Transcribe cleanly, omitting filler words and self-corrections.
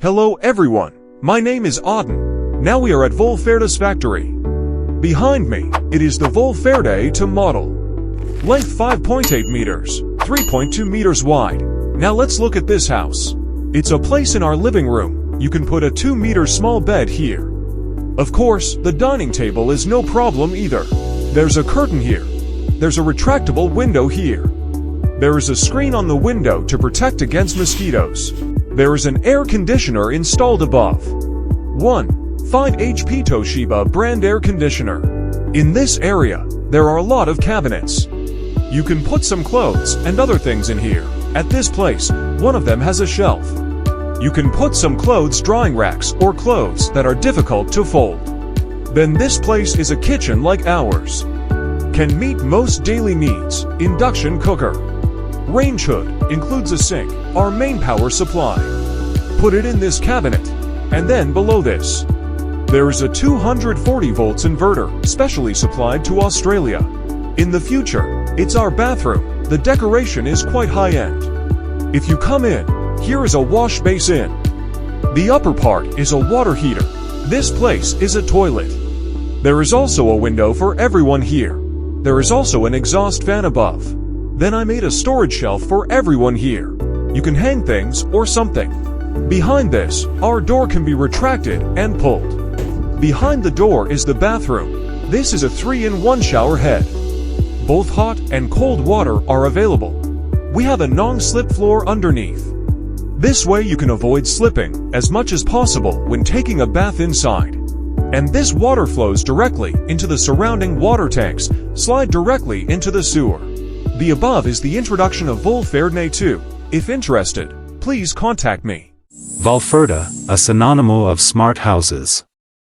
Hello everyone, my name is Auden. Now we are at Volferda's factory. Behind me, it is the Volferda A2 model. Length 5.8 meters, 3.2 meters wide. Now let's look at this house. It's a place in our living room. You can put a 2-meter small bed here. Of course, the dining table is no problem either. There's a curtain here. There's a retractable window here. There is a screen on the window to protect against mosquitoes. There is an air conditioner installed above. 5 HP Toshiba brand air conditioner. In this area, there are a lot of cabinets. You can put some clothes and other things in here. At this place, one of them has a shelf. You can put some clothes drying racks or clothes that are difficult to fold. Then this place is a kitchen like ours. Can meet most daily needs. Induction cooker. Range hood includes a sink, our main power supply. Put it in this cabinet. And then below this, there is a 240 volts inverter, specially supplied to Australia. In the future, it's our bathroom. The decoration is quite high-end. If you come in, here is a wash basin. The upper part is a water heater. This place is a toilet. There is also a window for everyone here. There is also an exhaust fan above. Then I made a storage shelf for everyone here. You can hang things or something. Behind this, our door can be retracted and pulled. Behind the door is the bathroom. This is a 3-in-1 shower head. Both hot and cold water are available. We have a non-slip floor underneath. This way you can avoid slipping as much as possible when taking a bath inside. And this water flows directly into the surrounding water tanks, slide directly into the sewer. The above is the introduction of Volferda A2. If interested, please contact me. Volferda, a synonym of smart houses.